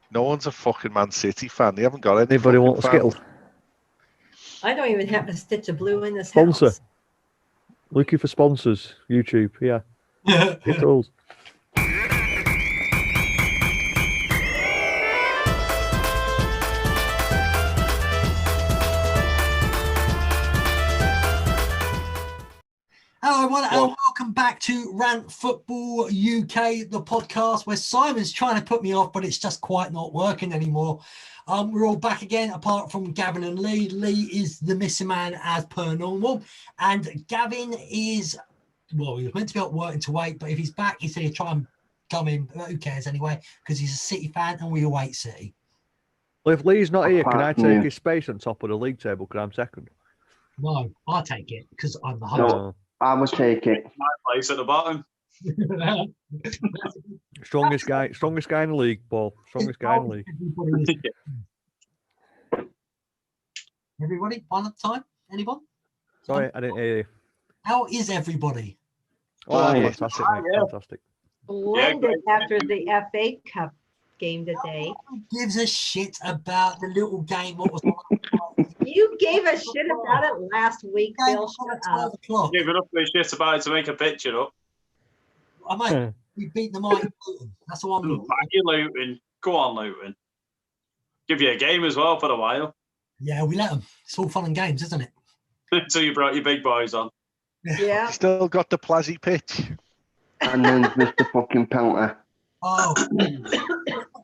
No one's a fucking Man City fan. They haven't got any. Anybody want a Skittle? I don't even have a stitch of blue in this Sponsor. house. Looking for sponsors. YouTube, yeah. It rolls. Hello, everyone, and welcome back to Rant Football UK, the podcast where Simon's trying to put me off, but it's just quite not working anymore. We're all back again, apart from Gavin and Lee. Lee is the missing man as per normal, and Gavin is, well, he was meant to be at work until 8, but if he's back, he said he'd try and come in, but who cares anyway, because he's a City fan and we all hate City. Well, if Lee's not here, can I take his space on top of the league table because I'm second? No, I'll take it, because I'm the host. No. I would take it. My place at the bottom. Strongest guy in the league, Paul. Strongest guy in the league. Everybody, one at a time? Anyone? Sorry, I didn't hear you. How is everybody? Oh, yeah. fantastic, mate. Fantastic. Splendid after the FA Cup game today. Who gives a shit about the little game? What was on? You gave a shit about it last week, Phill. Shut up. 12 o'clock. Give enough of shit about it to make a picture up. I mean, we beat the mighty Luton. That's all I'm doing. Thank you, Luton. Go on, Luton. Give you a game as well for a while. Yeah, we let them. It's all fun and games, isn't it? Until you brought your big boys on. Yeah. Still got the Plazzy pitch. And then Mr. fucking penalty. Oh,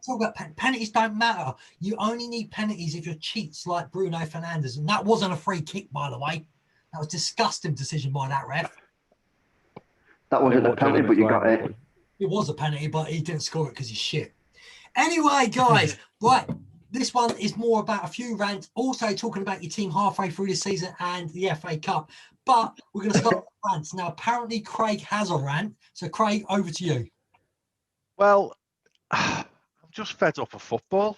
talk about penalties don't matter. You only need penalties if you're cheats like Bruno Fernandes, and that wasn't a free kick, by the way. That was a disgusting decision by that ref. That wasn't a penalty, but you got it. It was a penalty, but he didn't score it because he's shit. Anyway, guys, right. This one is more about a few rants, also talking about your team halfway through the season and the FA Cup. But we're going to start with rants. Now, apparently Craig has a rant. So, Craig, over to you. Well, I'm just fed up of football.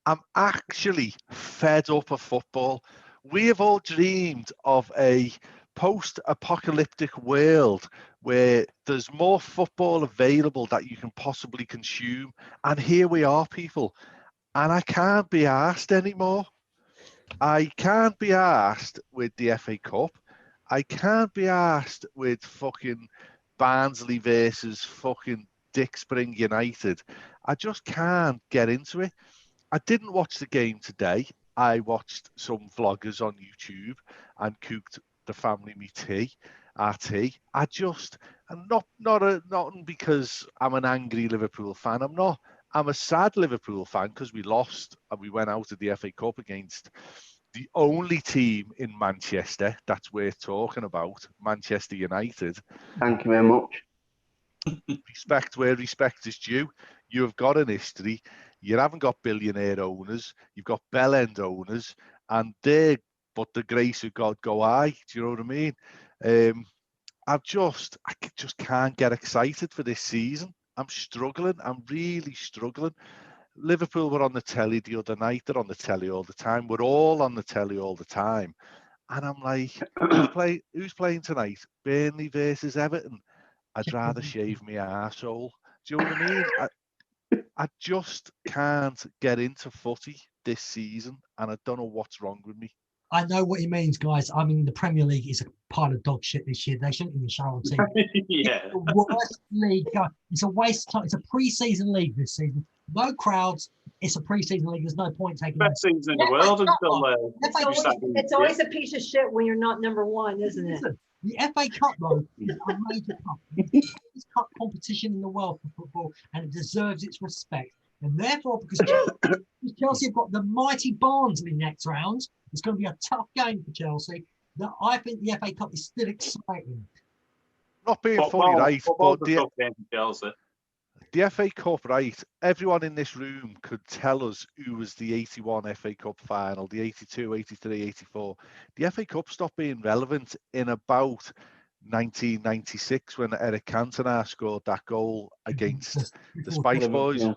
I'm actually fed up of football. We have all dreamed of a post-apocalyptic world where there's more football available that you can possibly consume. And here we are, people. And I can't be arsed anymore. I can't be arsed with the FA Cup. I can't be arsed with fucking Barnsley versus fucking Dick Spring United. I just can't get into it. I didn't watch the game today. I watched some vloggers on YouTube and cooked the family me tea. I'm not because I'm an angry Liverpool fan. I'm a sad Liverpool fan because we lost and we went out of the FA Cup against the only team in Manchester that's worth talking about, Manchester United. Thank you very much. Respect where respect is due. You have got an history. You haven't got billionaire owners. You've got bell-end owners, and they're, but the grace of God go high. Do you know what I mean? I just can't get excited for this season. I'm struggling. I'm really struggling. Liverpool were on the telly the other night. They're on the telly all the time. We're all on the telly all the time. And I'm like, who's playing tonight? Burnley versus Everton. I'd rather shave my arsehole. Do you know what I mean? I just can't get into footy this season, and I don't know what's wrong with me. I know what he means, guys. I mean, the Premier League is a pile of dog shit this year. They shouldn't even show on TV. Yeah. It's the worst league. It's a waste of time. It's a pre-season league this season. No crowds. It's a pre-season league. There's no point taking Best season in the world until It's always a piece of shit when you're not number one, isn't it? Listen, the FA Cup, though, is a major cup. It's the biggest cup competition in the world for football, and it deserves its respect. And therefore, because Chelsea have got the mighty Barnsley next round, it's going to be a tough game for Chelsea. That I think the FA Cup is still exciting. Not being funny, right? But the FA Cup, right? Everyone in this room could tell us who was the 81 FA Cup final, the 82, 83, 84. The FA Cup stopped being relevant in about 1996 when Eric Cantona scored that goal against the Spice Boys. Yeah.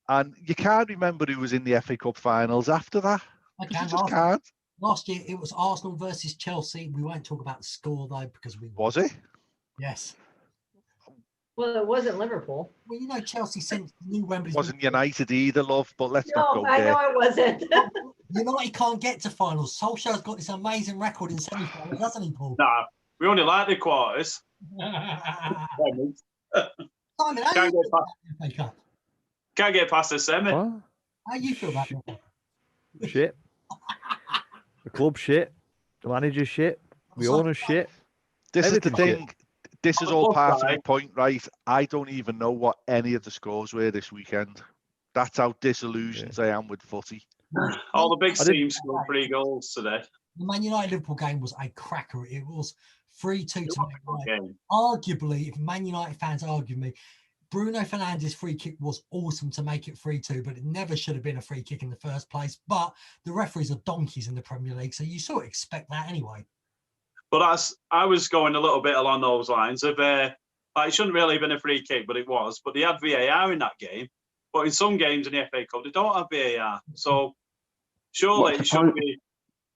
And you can't remember who was in the FA Cup finals after that. I You can. just can't. Last year, it was Arsenal versus Chelsea. We won't talk about the score, though, because we... Was it? Yes. Well, it wasn't Liverpool. Well, you know, Chelsea since new Wembley's Wasn't United either, love, but let's not No, go I there. know it wasn't. United can't get to finals. Solskjaer's got this amazing record in semi-finals, hasn't he, Paul? Nah, we only like the quarters. Simon, how Can't you get feel about the FA Cup? Can't get past the semi. What? How you feel about it? Shit. The club shit. The manager shit. The owner shit. This is the Everything's shit. thing. This is On the all plus part of my side- point, right? I don't even know what any of the scores were this weekend. That's how disillusioned I am with footy. All the big I did- teams scored 3 goals today. The Man United Liverpool game was a cracker. it was 3-2 to Man United. Game. Arguably, if Man United fans argue me, Bruno Fernandes' free kick was awesome to make it 3-2, but it never should have been a free kick in the first place. But the referees are donkeys in the Premier League, so you sort of expect that anyway. But I was going a little bit along those lines of it shouldn't really have been a free kick, but it was. But they had VAR in that game. But in some games in the FA Cup, they don't have VAR. So surely it should be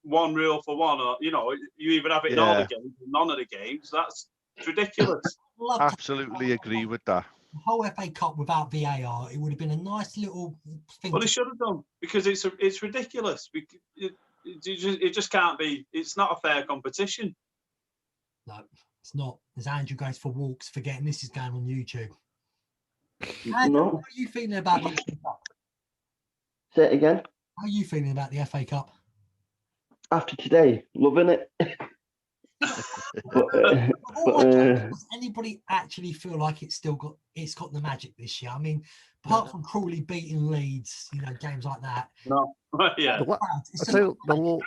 one rule for one, or you either have it in all the games or none of the games. That's ridiculous. Absolutely agree with that. The whole FA Cup without VAR, it would have been a nice little thing. But they should have done, because it's ridiculous. It just can't be. It's not a fair competition. No, it's not. As Andrew goes for walks, forgetting this is going on YouTube. Andrew, No. how are you feeling about the FA Cup? Say it again. How are you feeling about the FA Cup? After today, loving it. Does anybody actually feel like it's got the magic this year? I mean, apart from Crawley beating Leeds, games like that. No, yeah. It's just imagine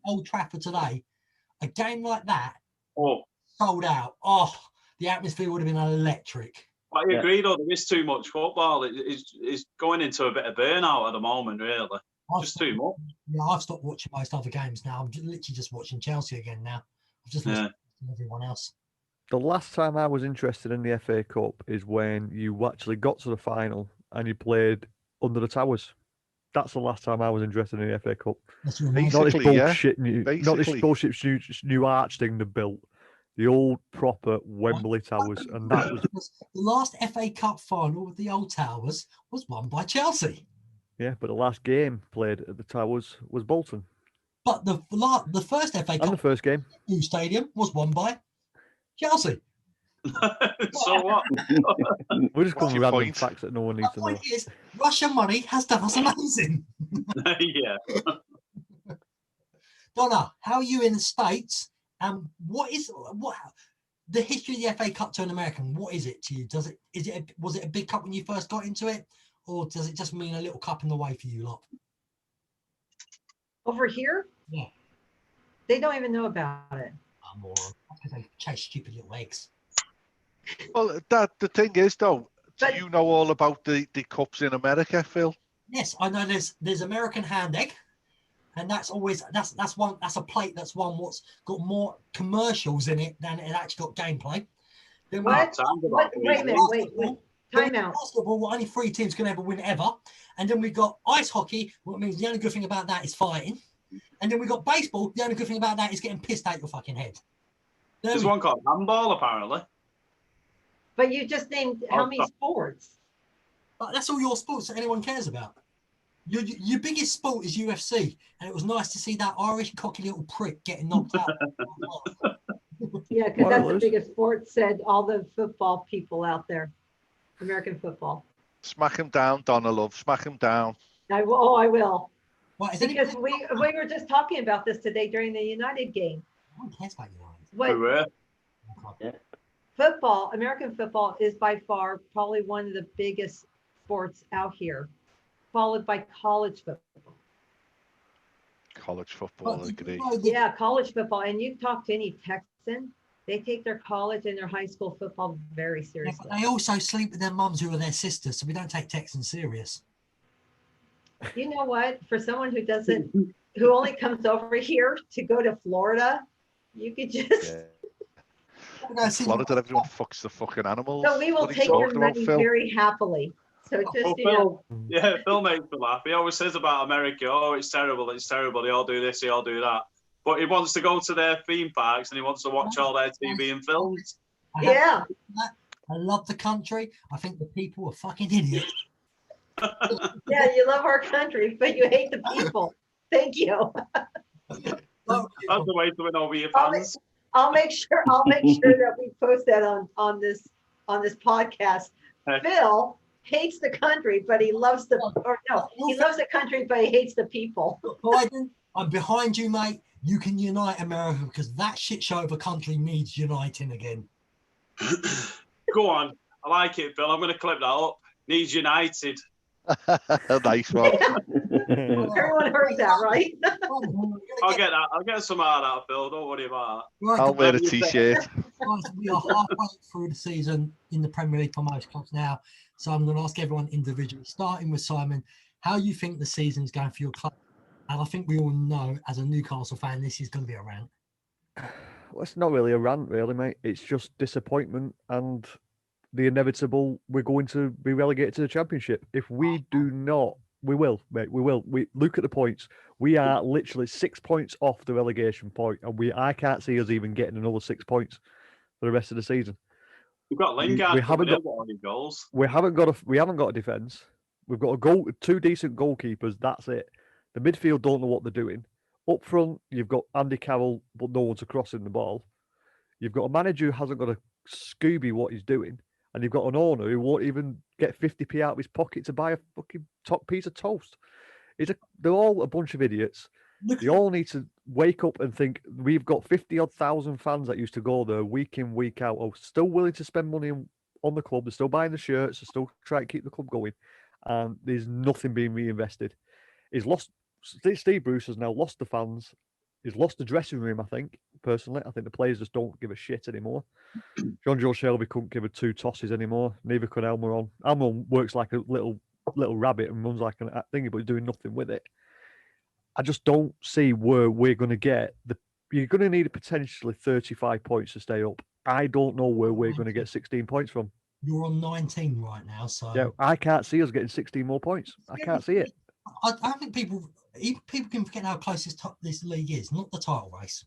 Old Trafford today, a game like that, sold out. Oh, the atmosphere would have been electric. I agree, though. There is too much football. It's going into a bit of burnout at the moment, really. Just too much. Yeah, I've stopped watching most other games now. I'm literally just watching Chelsea again now. I've just listened to everyone else. The last time I was interested in the FA Cup is when you actually got to the final and you played under the towers. That's the last time I was interested in the FA Cup. Not this bullshit new arch thing they built. The old proper Wembley Towers, and that was the last FA Cup final with the old towers was won by Chelsea. Yeah, but the last game played at the Towers was Bolton. But the first FA Cup and the first game, new stadium, was won by Chelsea. So what? We're just going with random facts that no one needs to know. The point is, Russian money has done us amazing. Yeah. Donna, how are you in the States? What the history of the FA Cup to an American? What is it to you? Was it a big cup when you first got into it, or does it just mean a little cup in the way for you lot? Over here? Yeah. They don't even know about it. I'm moron. Because they chase stupid little eggs. Well, the thing is, though, do you know all about the cups in America, Phil? Yes, I know. There's American hand egg, and that's one. That's a plate that's one what's got more commercials in it than it actually got gameplay. Then What? Wait a minute. Wait. Time out. Basketball, only 3 teams can ever win ever. And then we got ice hockey, what means the only good thing about that is fighting. And then we got baseball, the only good thing about that is getting pissed out your fucking head. There's one called handball, apparently. But you just named how many sports? But that's all your sports that anyone cares about. Your biggest sport is UFC, and it was nice to see that Irish cocky little prick getting knocked out. Yeah, because that's the biggest sport, said all the football people out there. American football. Smack him down, Donna, love. Smack him down. I will. What, because we were just talking about this today during the United game. No one cares about United. What, football, American football is by far probably one of the biggest sports out here, followed by college football. College football, I agree. Yeah, college football. And you talk to any Texan, they take their college and their high school football very seriously. Yeah, but they also sleep with their mums who are their sisters, so we don't take Texans serious. You know what? For someone who only comes over here to go to Florida, you could just... Yeah. Florida, everyone fucks the fucking animals. So we will take your money very happily. So just, Phill makes me laugh. He always says about America, oh, it's terrible, they all do this, they all do that. But he wants to go to their theme parks and he wants to watch all their TV and films. Yeah. I love the country. I think the people are fucking idiots. Yeah, you love our country, but you hate the people. Thank you. That's the way to win over your fans. I'll make sure that we post that on this podcast. Phill hates the country, but he loves he loves the country, but he hates the people. Biden, I'm behind you, mate. You can unite America because that shit show of a country needs uniting again. Go on. I like it, Phill. I'm going to clip that up. Needs united. Nice one. Everyone heard that, right? I'll get that. I'll get some out of that, Phill. Don't worry about that. Right, I'll wear a t-shirt. Guys, we are halfway through the season in the Premier League for most clubs now. So I'm going to ask everyone individually, starting with Simon, how you think the season's going for your club. And I think we all know, as a Newcastle fan, this is going to be a rant. Well, it's not really a rant, really, mate. It's just disappointment and the inevitable. We're going to be relegated to the Championship. If we do not, we will, mate. We will. We look at the points. We are literally 6 points off the relegation point, and I can't see us even getting another 6 points for the rest of the season. We've got Lingard. We haven't got any goals. We haven't got a defence. We've got two decent goalkeepers. That's it. The midfield don't know what they're doing. Up front, you've got Andy Carroll, but no one's crossing the ball. You've got a manager who hasn't got a Scooby what he's doing, and you've got an owner who won't even get 50p out of his pocket to buy a fucking top piece of toast. They're all a bunch of idiots. They all need to wake up and think we've got 50-odd thousand fans that used to go there week in, week out, are still willing to spend money on the club. They're still buying the shirts. They're still trying to keep the club going. And there's nothing being reinvested. Steve Bruce has now lost the fans. He's lost the dressing room, I think, personally. I think the players just don't give a shit anymore. John Joe Shelby couldn't give her two tosses anymore. Neither could Almiron. Almiron works like a little rabbit and runs like a thingy, but he's doing nothing with it. I just don't see where we're going to get you're going to need potentially 35 points to stay up. I don't know where we're going to get 16 points from. You're on 19 right now, so yeah, I can't see us getting 16 more points. I can't see it. I think people can forget how close this league is, not the title race,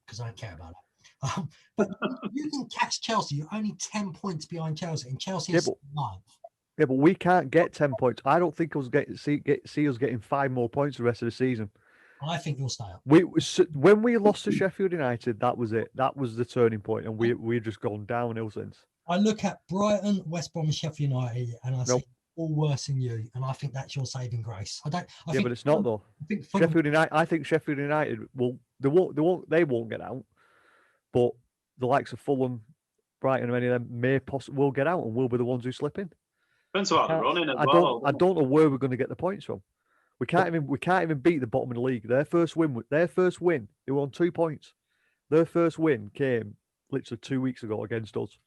because I don't care about it. But you can catch Chelsea. You're only 10 points behind Chelsea, and Chelsea is 9th. Yeah, but we can't get 10 points. I don't think see us getting 5 more points the rest of the season. I think you'll stay up. When we lost to Sheffield United, that was it. That was the turning point, and we've just gone downhill since. I look at Brighton, West Brom, and Sheffield United, and I see all worse than you, and I think that's your saving grace. I think, but it's not though. Sheffield United. I think Sheffield United they won't get out, but the likes of Fulham, Brighton, or any of them will get out, and we'll be the ones who slip in. Depends about the running as well. I don't know where we're going to get the points from. We can't even beat the bottom of the league. Their first win, they were on 2 points. Their first win came literally 2 weeks ago against us.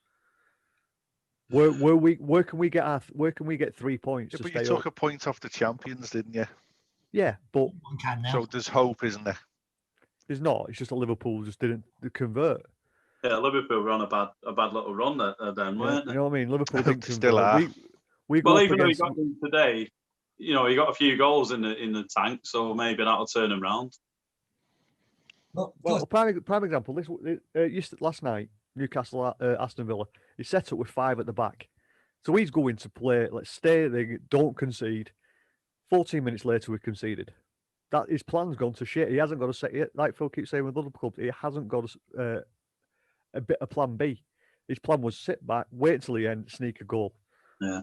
Where can we get 3 points? Yeah, but you took a point off the champions, didn't you? Yeah, but so there's hope, isn't there? There's not. It's just that Liverpool just didn't convert. Yeah, Liverpool were on a bad little run then, weren't they? You know what I mean? Liverpool didn't still are. Well, even though he got them today, he got a few goals in the tank, so maybe that'll turn him round. Well, prime example. Last night, Newcastle, Aston Villa. He set up with 5 at the back, so he's going to play. Let's stay there, don't concede. 14 minutes later, we conceded. That his plan's gone to shit. He hasn't got a set yet. Like Phill keeps saying with other clubs, he hasn't got a bit of plan B. His plan was sit back, wait until the end, sneak a goal. Yeah.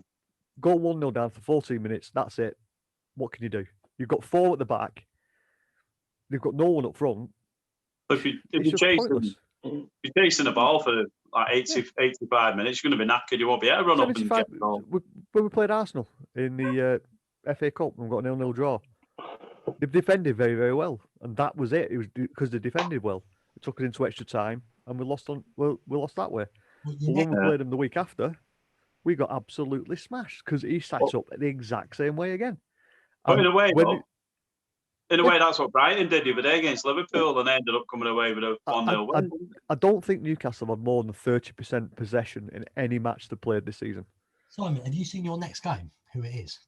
Go 1-0 down for 14 minutes. That's it. What can you do? You've got 4 at the back. You've got no one up front. If you're chasing the ball for like 85 minutes, you're going to be knackered. You won't be able to run up and get the ball. When we played Arsenal in the FA Cup and we got a 0-0 draw, they've defended very, very well. And that was it. It was because they defended well. It took it into extra time and we lost that way. But when we played them the week after, we got absolutely smashed because he sets up the exact same way again. But in a way, that's what Brighton did the other day against Liverpool, and they ended up coming away with a 1-0 win. I don't think Newcastle had more than 30% possession in any match they played this season. Simon, have you seen your next game? Who it is?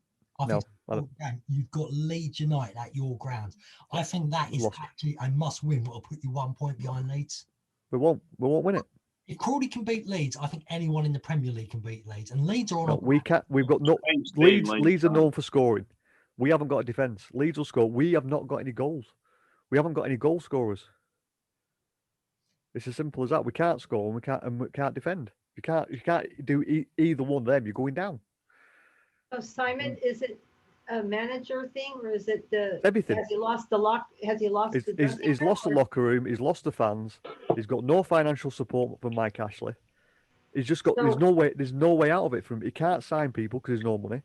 You've got Leeds United at your ground. I think that is actually a must-win. Will put you 1 point behind Leeds. We won't win it. if Crawley can beat Leeds, I think anyone in the Premier League can beat Leeds. And Leeds are on. No, we can't. We've got no. Leeds are known for scoring. We haven't got a defence. Leeds will score. We have not got any goals. We haven't got any goal scorers. It's as simple as that. We can't score and we can't defend. You can't do either one of them. You're going down. So Simon, is it a manager thing or is it the everything? Has he lost the lock? Has he lost the He's lost the locker room. He's lost the fans. He's got no financial support from Mike Ashley. He's just got. There's no way out of it for him. He can't sign people because there's no money.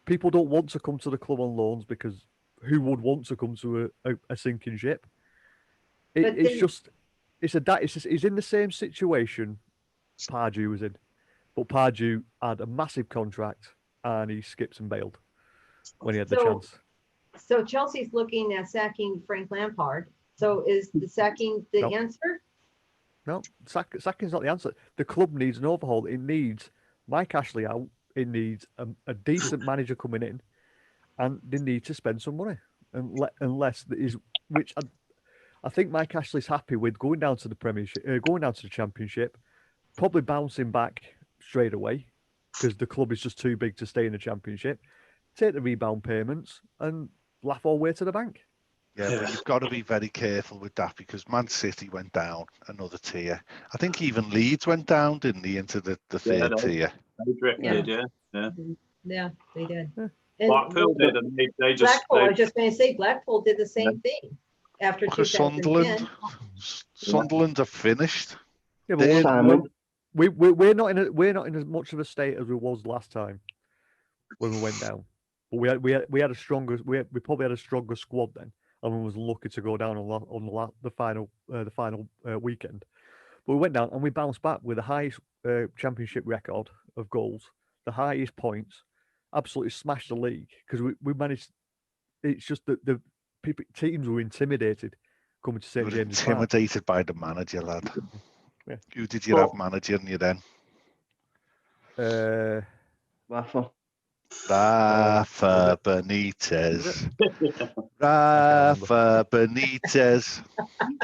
People don't want to come to the club on loans because who would want to come to a sinking ship? He's in the same situation Pardew was in, but Pardew had a massive contract and he skipped and bailed when he had the chance. So Chelsea's looking at sacking Frank Lampard. So is the sacking the answer? No, sacking's not the answer. The club needs an overhaul. It needs Mike Ashley out. It needs a decent manager coming in, and they need to spend some money. Unless there is, which I think Mike Ashley's happy with going down to the Premiership, going down to the Championship, probably bouncing back straight away because the club is just too big to stay in the Championship. Take the rebound payments and laugh all the way to the bank. Yeah, but you've got to be very careful with that because Man City went down another tier. I think even Leeds went down, didn't they, into the third tier? They drifted, Yeah, they did. Yeah. Blackpool did, and they just. Blackpool, I was just going to say, Blackpool did the same thing after 2010. Sunderland are finished. Yeah, but we're not in as much of a state as we was last time when we went down. But we had a stronger. We probably had a stronger squad then, and we was lucky to go down on the final weekend. But we went down and we bounced back with the highest championship record of goals, the highest points, absolutely smashed the league because we managed. It's just that the teams were intimidated coming to St James Park. Intimidated by the manager, lad. Yeah. Who did you have managing you then? Rafa. Rafa Benitez. Rafa Benitez.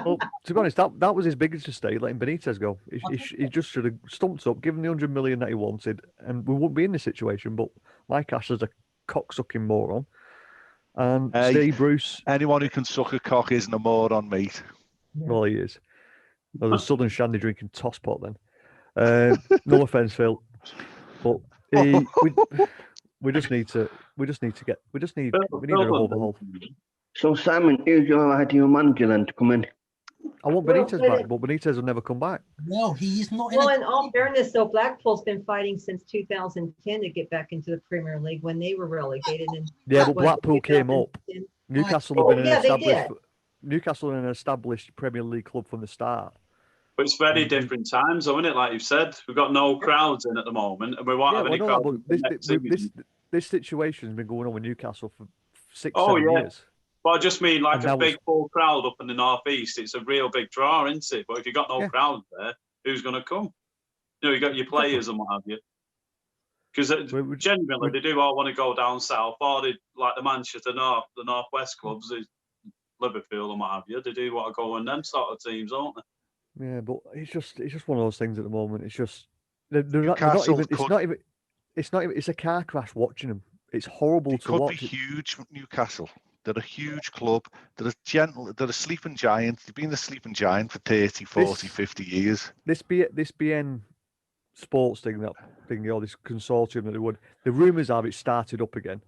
Well, to be honest, that was his biggest mistake, letting Benitez go. He just should have stumped up, given the 100 million that he wanted, and we wouldn't be in this situation. But Mike Ashley's a cocksucking moron. And Steve Bruce. Anyone who can suck a cock isn't a moron, mate. Well, he is. Well, there's Southern Shandy drinking tosspot then. No offense, Phill, but we need an overhaul. So Simon, who's your ideal manager then to come in? I want Benitez back, but Benitez will never come back. No, he is not. Well, in all fairness, though, Blackpool's been fighting since 2010 to get back into the Premier League when they were relegated. Yeah, but Blackpool came up. Newcastle have been Newcastle are an established Premier League club from the start. But it's very different times, isn't it? Like you've said, we've got no crowds in at the moment, and we won't have any crowds. This situation has been going on with Newcastle for 7 years. Well, I just mean like a big full crowd up in the northeast. It's a real big draw, isn't it? But if you've got no crowd there, who's going to come? You got your players and what have you. Because generally they do all want to go down south, or they like the Manchester North, the Northwest clubs, Liverpool and what have you. They do want to go on them sort of teams, don't they? Yeah, but it's just one of those things at the moment. It's just they're not even. It's a car crash watching them. It's horrible to watch. Could be huge, Newcastle. They're a huge club. They're a sleeping giant. They've been a sleeping giant for 30, 40, 50 years. This BN Sports thing, this consortium that they would. The rumours have it started up again,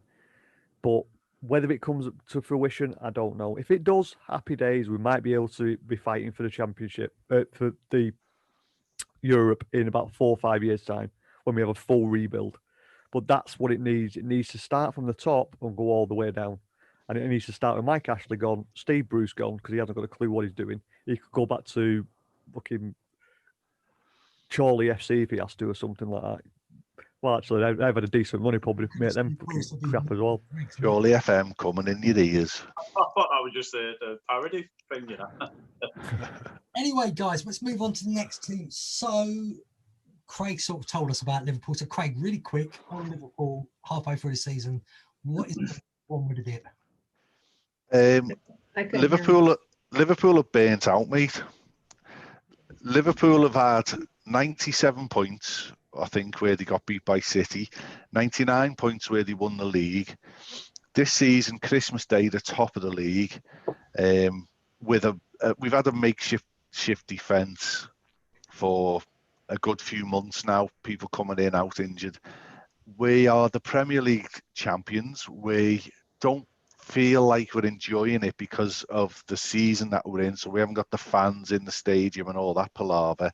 but whether it comes to fruition, I don't know. If it does, happy days. We might be able to be fighting for the championship, for the Europe in about 4 or 5 years' time when we have a full rebuild. But that's what it needs. It needs to start from the top and go all the way down. And it needs to start with Mike Ashley gone, Steve Bruce gone, because he hasn't got a clue what he's doing. He could go back to fucking Chorley FC if he has to, or something like that. Well, actually, I've had a decent money, probably make them crap as well. Chorley FM coming in your ears. I thought that was just a parody thing, you know. Anyway, guys, let's move on to the next team. So, Craig sort of told us about Liverpool. So, Craig, really quick on Liverpool, halfway through the season, what is wrong with it? Liverpool have burnt out, mate. Liverpool have had 97 points, I think, where they got beat by City. 99 points where they won the league. This season, Christmas Day, the top of the league. We've had a makeshift defence for a good few months now. People coming in out injured. We are the Premier League champions. We don't feel like we're enjoying it because of the season that we're in. So we haven't got the fans in the stadium and all that palaver.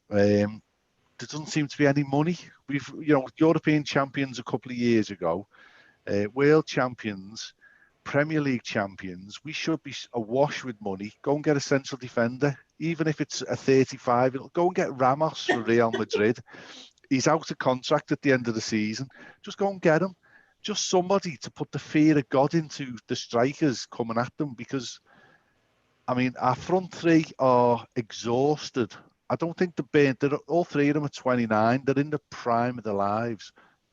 There doesn't seem to be any money. We've, European champions a couple of years ago, world champions, Premier League champions. We should be awash with money. Go and get a central defender, even if it's a 35. Go and get Ramos for Real Madrid. He's out of contract at the end of the season. Just go and get him. Just somebody to put the fear of God into the strikers coming at them, because, I mean, our front three are exhausted. I don't think all three of them are 29. They're in the prime of their lives,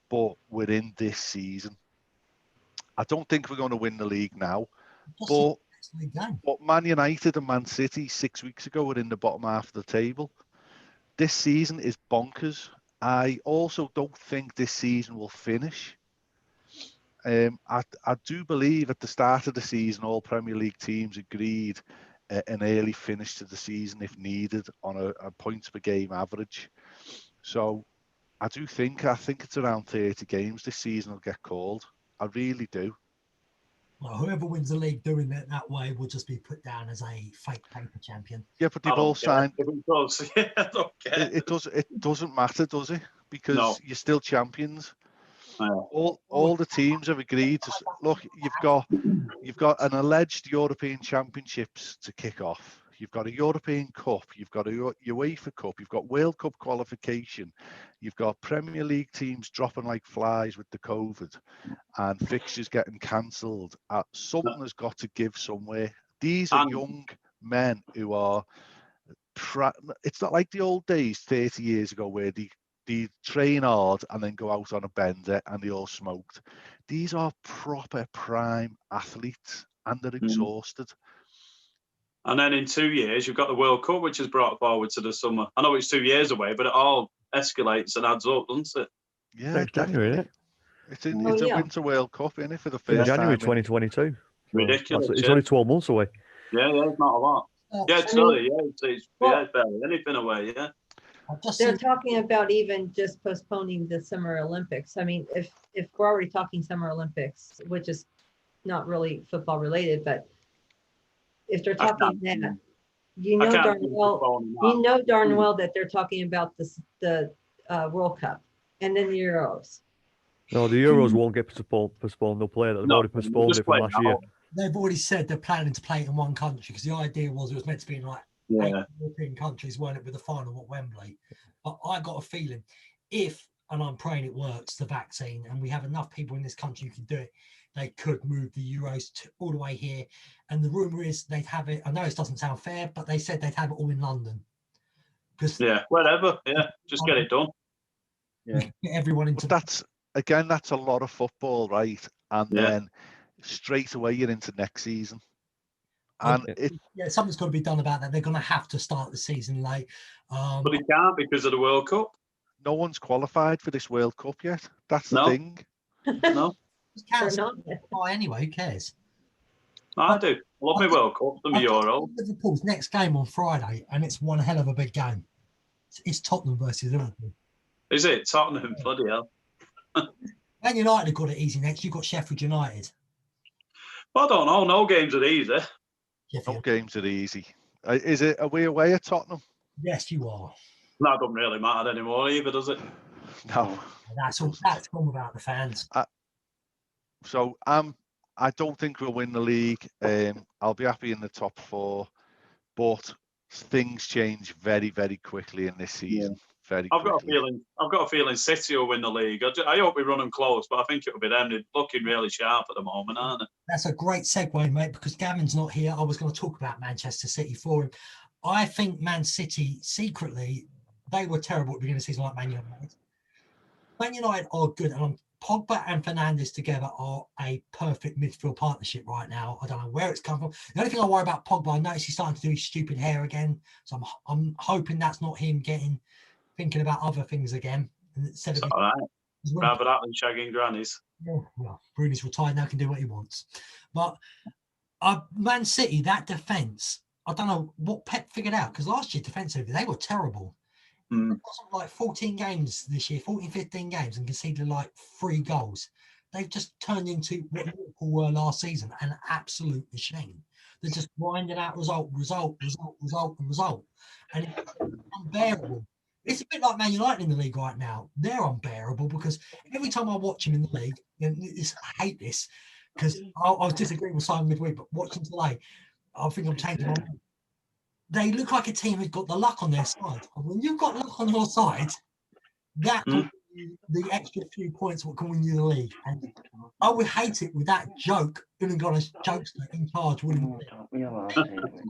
but we're in this season. I don't think we're going to win the league now, but Man United and Man City 6 weeks ago were in the bottom half of the table. This season is bonkers. I also don't think this season will finish. I do believe at the start of the season, all Premier League teams agreed an early finish to the season if needed on a points per game average. So I think it's around 30 games this season will get called. I really do. Well, whoever wins the league doing it that way will just be put down as a fake paper champion. Yeah, but they've all signed. It doesn't matter, does it? Because you're still champions. All the teams have agreed to look. You've got an alleged European Championships to kick off. You've got a European Cup. You've got a UEFA Cup. You've got World Cup qualification. You've got Premier League teams dropping like flies with the COVID, and fixtures getting cancelled. Something has got to give somewhere. These are young men who are. It's not like the old days 30 years ago where they train hard and then go out on a bender and they all smoked. These are proper prime athletes and they're exhausted. And then in 2 years, you've got the World Cup, which is brought forward to the summer. I know it's 2 years away, but it all escalates and adds up, doesn't it? Yeah, January, isn't it? It's a Winter World Cup, isn't it, for the first January time 2022. Ridiculous. It's only 12 months away. Yeah, it's not a lot. It's barely anything away, yeah. They're talking about even just postponing the Summer Olympics. I mean, if we're already talking Summer Olympics, which is not really football related, but if they're talking that, you know darn well that they're talking about the World Cup and then the Euros. No, the Euros won't get postponed. They'll play that. They've already postponed it from last year. They've already said they're planning to play it in one country because the idea was it was meant to be in like 8 European countries, weren't it, with the final at Wembley? But I got a feeling and I'm praying it works, the vaccine, and we have enough people in this country who can do it, they could move the Euros all the way here. And the rumour is they'd have it, I know it doesn't sound fair, but they said they'd have it all in London. Whatever. Yeah, just get it done. Yeah. Get everyone into that's a lot of football, right? And then straight away you're into next season. And something's got to be done about that. They're going to have to start the season late. But they can't because of the World Cup. No one's qualified for this World Cup yet. That's the thing. No. Anyway, who cares? I do. Love my World Cup, the Euro. Liverpool's next game on Friday, and it's one hell of a big game. It's Tottenham versus Liverpool. Is it? Tottenham, bloody hell. Man United have got it easy next. You've got Sheffield United. Well, I don't know. No games are easy. No games are easy. Are we away at Tottenham? Yes, you are. That doesn't really matter anymore either, does it? No. That's gone without the fans. I don't think we'll win the league. I'll be happy in the top 4, but things change very, very quickly in this season. I've got a feeling City will win the league. I hope we run them close, but I think it'll be them. They're looking really sharp at the moment, aren't they? That's a great segue, mate, because Gavin's not here. I was going to talk about Manchester City for him. I think Man City, secretly, they were terrible at the beginning of the season like Man United. Man United are good, and Pogba and Fernandes together are a perfect midfield partnership right now. I don't know where it's come from. The only thing I worry about Pogba, I notice he's starting to do his stupid hair again. So I'm hoping that's not him thinking about other things again. Instead of all right. Rather that than shagging grannies. Well, Rooney's retired now, can do what he wants. But Man City, that defence, I don't know what Pep figured out, because last year defensively they were terrible. Like 14 games this year, 14, 15 games, and conceded like 3 goals. They've just turned into what Liverpool were last season, an absolute machine. They're just grinding out result, and it's unbearable. It's a bit like Man United in the league right now. They're unbearable because every time I watch them in the league, and I hate this because I was disagreeing with Simon midweek, but watching today, I think I'm changing my mind. They look like a team who's got the luck on their side. And when you've got luck on your side, that can win you the extra few points what can win you the league. And I would hate it with that joke, Unangonis jokester in charge winning the league.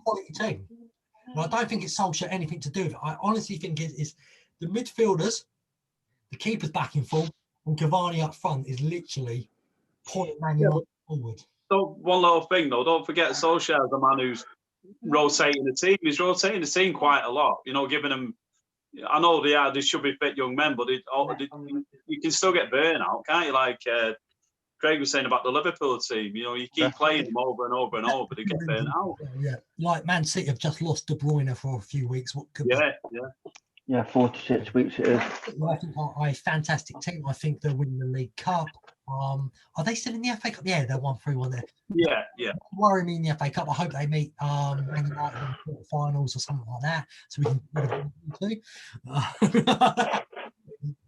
Quality team. And I don't think it's Solskjaer anything to do with it. I honestly think it's the midfielders, the keeper's back in full, and Cavani up front is literally pointing Man United forward. So one little thing though, don't forget Solskjaer is the man who's rotating the team. He's rotating the team quite a lot. You know, giving them. I know they should be fit young men, but you can still get burnout, can't you? Like Craig was saying about the Liverpool team. You know, you keep playing them over and over and over, they get burnt out. Yeah, like Man City have just lost De Bruyne for a few weeks. What could Yeah, 4 to 6 weeks it is. I think are a fantastic team. I think they'll win the League Cup. Are they still in the FA Cup? Yeah, they're 1-3-1 there. Yeah. Worry me in the FA Cup. I hope they meet Man United in the quarterfinals or something like that, so we can get them too.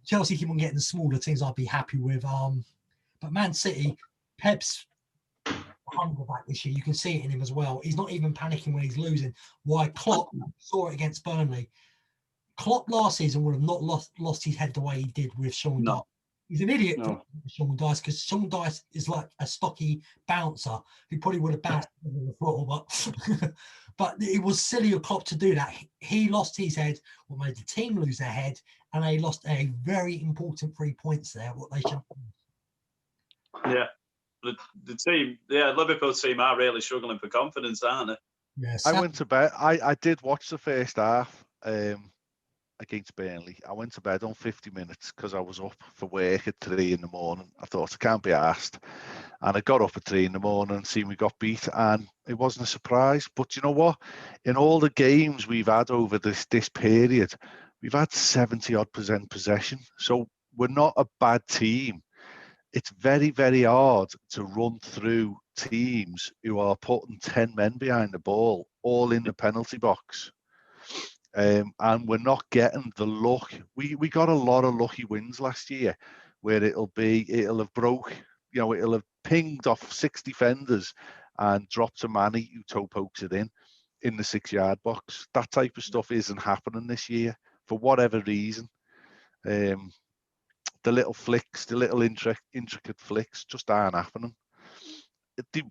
Chelsea keep on getting the smaller teams. I'd be happy with. But Man City, Pep's hunger back this year. You can see it in him as well. He's not even panicking when he's losing. Why Klopp saw it against Burnley. Klopp last season would have not lost his head the way he did with Sean Dyche. He's an idiot with Sean Dyche because Sean Dyche is like a stocky bouncer who probably would have bounced on the floor, but it was silly of Klopp to do that. He lost his head, what made the team lose their head, and they lost a very important 3 points there. What they should. Yeah, the team, Liverpool team are really struggling for confidence, aren't they? Yes. I went to bed. I did watch the first half against Burnley. I went to bed on 50 minutes because I was up for work at 3 in the morning. I thought I can't be arsed. And I got up at 3 in the morning and seen we got beat, and it wasn't a surprise. But you know what? In all the games we've had over this period, we've had 70-odd% possession. So we're not a bad team. It's very, very hard to run through teams who are putting 10 men behind the ball, all in the penalty box. And we're not getting the luck. We got a lot of lucky wins last year where it'll have broke, it'll have pinged off 6 defenders and dropped a Manny who toe pokes it in the 6-yard box. That type of stuff isn't happening this year for whatever reason. The little flicks, the little intricate flicks just aren't happening.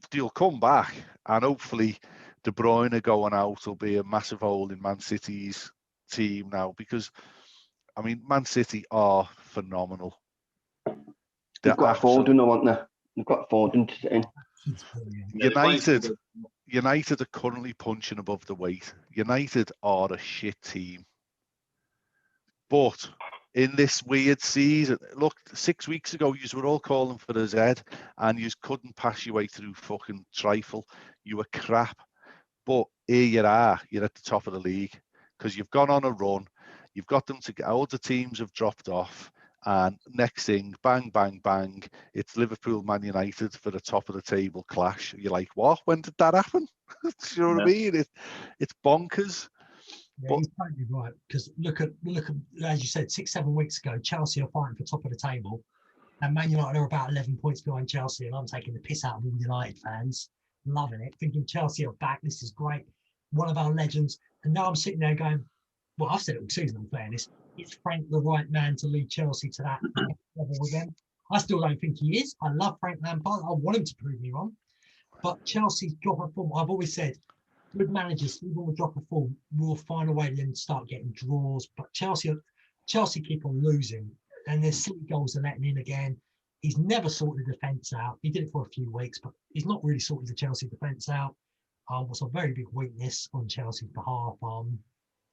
They'll come back, and hopefully De Bruyne going out will be a massive hole in Man City's team now, because, I mean, Man City are phenomenal. They've got Foden, haven't they? They've got Foden to sit in. United are currently punching above the weight. United are a shit team. But in this weird season, look, 6 weeks ago, you were all calling for the Z, and you couldn't pass your way through fucking trifle. You were crap. But here you are. You're at the top of the league because you've gone on a run. You've got them to get. All the teams have dropped off. And next thing, bang, bang, bang, it's Liverpool, Man United for the top of the table clash. You're like, what? When did that happen? You know what I mean? It's bonkers. Yeah, he's totally right. Because look at, as you said, 6-7 weeks ago, Chelsea are fighting for top of the table, and Man United are about 11 points behind Chelsea. And I'm taking the piss out of all United fans, loving it, thinking Chelsea are back. This is great. One of our legends. And now I'm sitting there going, well, I've said it all season, in fairness. Is Frank the right man to lead Chelsea to that level again? I still don't think he is. I love Frank Lampard. I want him to prove me wrong. But Chelsea's drop of form, I've always said, good managers, even with drop of form, will find a way to then start getting draws. But Chelsea keep on losing, and there's silly goals they're letting in again. He's never sorted the defence out. He did it for a few weeks, but he's not really sorted the Chelsea defence out. Was a very big weakness on Chelsea's behalf.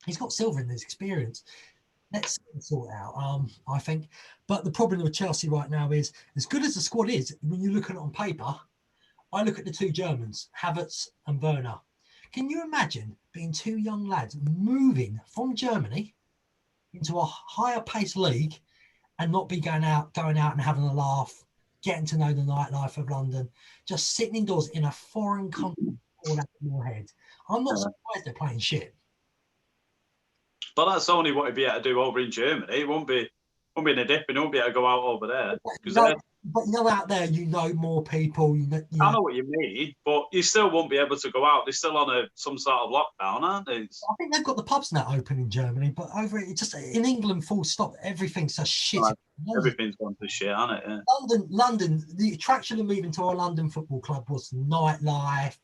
He's got Silva in his experience. Let's sort it out, I think. But the problem with Chelsea right now is, as good as the squad is, when you look at it on paper, I look at the two Germans, Havertz and Werner. Can you imagine being two young lads moving from Germany into a higher paced league and not be going out and having a laugh, getting to know the nightlife of London, just sitting indoors in a foreign country all out of your head? I'm not surprised they're playing shit. But that's only what he'd be able to do over in Germany. It won't be in a dip. He won't be able to go out over there. But out there, you know more people. I know what you mean, but you still won't be able to go out. They're still on some sort of lockdown, aren't they? I think they've got the pubs now open in Germany, but over it, just in England, full stop. Everything's so shit. Right. Everything's gone to shit, hasn't it? Yeah. London. The attraction of moving to a London football club was nightlife,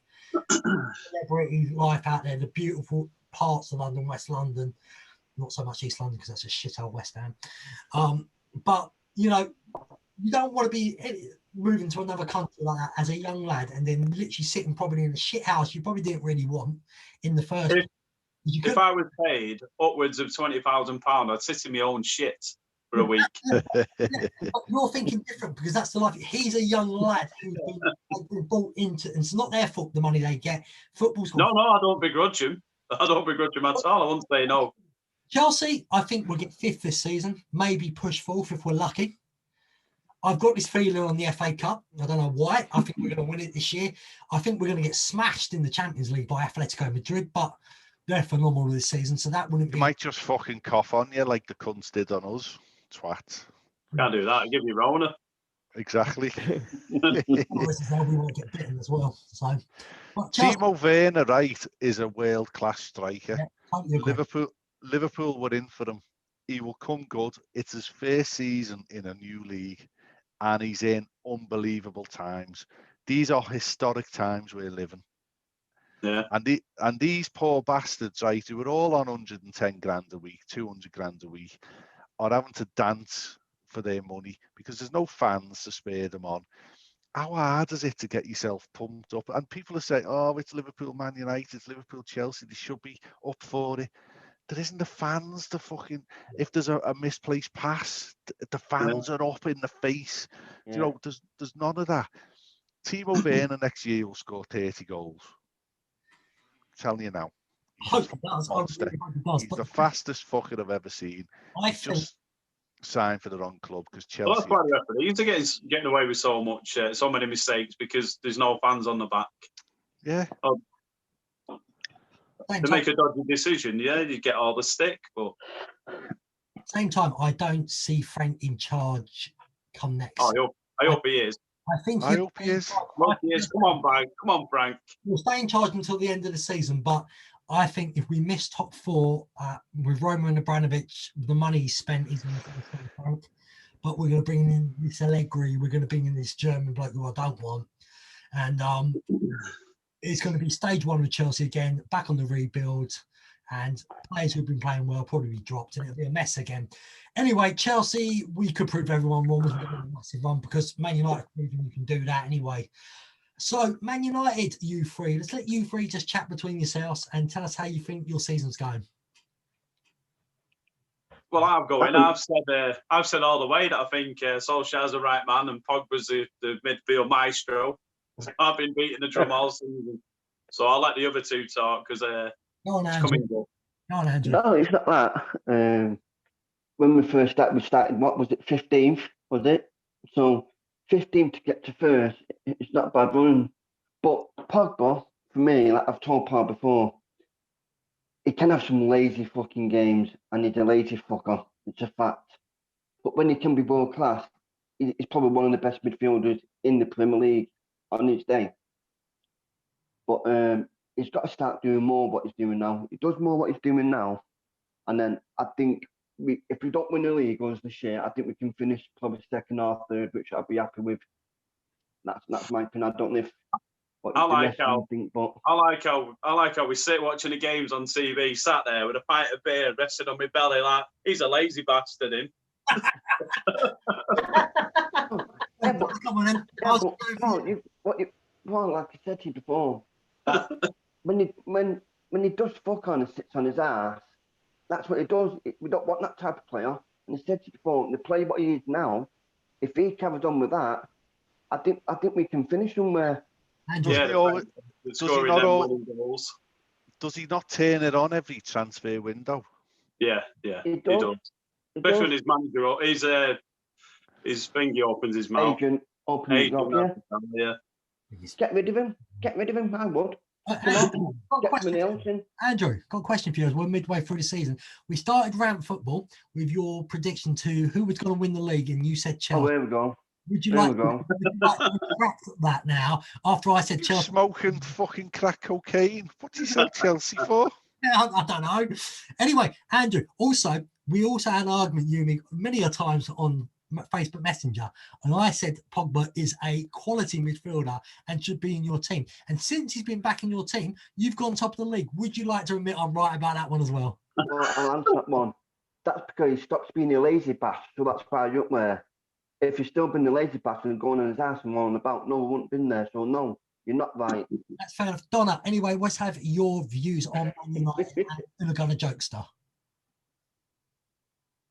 celebrity life out there, the beautiful parts of London, West London. Not so much East London because that's a shit old West Ham. But you don't want to be moving to another country like that as a young lad and then literally sitting probably in a shit house you probably didn't really want in the first. If I was paid upwards of £20,000, I'd sit in my own shit for a week. But you're thinking different because that's the life. He's a young lad who's been brought into, and it's not their fault the money they get. Football's No, I don't begrudge him. I don't begrudge him at all. I won't say no. Chelsea, I think we'll get 5th this season, maybe push 4th if we're lucky. I've got this feeling on the FA Cup. I don't know why. I think we're going to win it this year. I think we're going to get smashed in the Champions League by Atletico Madrid, but they're phenomenal this season, so that wouldn't be... They might just fucking cough on you like the cunts did on us. Twat. Can't do that. I'll give you Rona. Exactly. We won't get bitten as well. So, Timo Werner, right, is a world-class striker. Yeah, totally Liverpool were in for him. He will come good. It's his first season in a new league, and he's in unbelievable times. These are historic times we're living. Yeah. And these poor bastards, right, who are all on 110 grand a week, 200 grand a week, are having to dance for their money because there's no fans to spare them on. How hard is it to get yourself pumped up? And people are saying, oh, it's Liverpool, Man United, it's Liverpool, Chelsea, they should be up for it. There isn't the fans to fucking... If there's a misplaced pass, the fans are up in the face. Yeah. You know, there's none of that. Timo Werner next year will score 30 goals. I'm telling you now. He's the fastest fucker I've ever seen. He's just signed for the wrong club because Chelsea... Well, that's why the referees are getting away with so many mistakes because there's no fans on the back. Yeah. To make a dodgy decision, you get all the stick. But same time, I don't see Frank in charge come next. Oh, I hope he is. I hope he is. Come on, Frank. We'll stay in charge until the end of the season, but I think if we miss top 4 with Roman Abramovich, the money he spent is going to be Frank. But we're going to bring in this Allegri. We're going to bring in this German bloke who I don't want, and it's going to be stage 1 with Chelsea again, back on the rebuild, and players who've been playing well probably be dropped, and it'll be a mess again. Anyway, Chelsea, we could prove everyone wrong. We're going to have a massive run because Man United proven you can do that anyway. So, Man United, you three, let's let you three just chat between yourselves and tell us how you think your season's going. Well, I'll go in. I've said all the way that I think Solskjaer's the right man and Pogba's the midfield maestro. I've been beating the drum all season, so I'll let the other two talk because Go on, Andrew. No, it's not that. When we first started, what was it, 15th, was it? So 15th to get to first, it's not bad running. But Pogba, for me, like I've told Paul before, he can have some lazy fucking games, and he's a lazy fucker. It's a fact. But when he can be world class, he's probably one of the best midfielders in the Premier League on his day. But he's got to start doing more what he's doing now. He does more what he's doing now, and then I think if we don't win the league this year, I think we can finish probably second or third, which I'd be happy with. That's my opinion. I don't know if I like how we sit watching the games on TV, sat there with a pint of beer, resting on my belly like he's a lazy bastard. Him. but, come on then. yeah, but well, like I said to you before, when he does fuck on and sits on his ass, that's what he does. We don't want that type of player. And I said to you before, the player what he is now, if he carries on with that, I think we can finish somewhere. Does he not turn it on every transfer window? Yeah, he does. Especially when his manager, his finger opens his mouth. Agent opens his mouth, yeah. Get rid of him. I would. Andrew, got a question for you. As we're midway through the season, we started Rant Football with your prediction to who was going to win the league, and you said Chelsea. Oh, there we go. Would you like to retract that now? After I said Chelsea, smoking fucking crack cocaine. What do you sell Chelsea for? I don't know. Anyway, Andrew. We also had an argument, you and me, many a times on Facebook Messenger, and I said Pogba is a quality midfielder and should be in your team. And since he's been back in your team, you've gone top of the league. Would you like to admit I'm right about that one as well? Well, I'll answer that one. That's because he stops being a lazy bastard, so that's why you're up there. If you're still being a lazy bastard and going on his ass and rolling about, no, we wouldn't have been there. So no, you're not right. That's fair enough. Donna, anyway, let's have your views on Man United and Unagonna Jokester.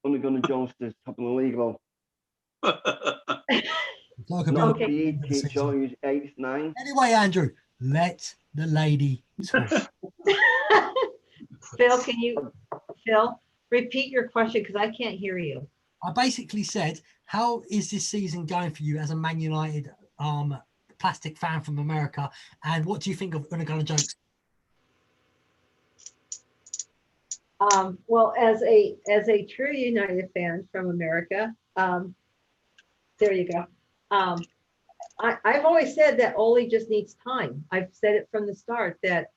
Unagonna Jokester, top of the league, though. Not okay. 8, 9. Anyway, Andrew, let the lady talk. Phill, repeat your question because I can't hear you. I basically said, how is this season going for you as a Man United plastic fan from America, and what do you think of Unagonna Jokes? Well, as a true United fan from America, there you go. I've always said that Ole just needs time. I've said it from the start that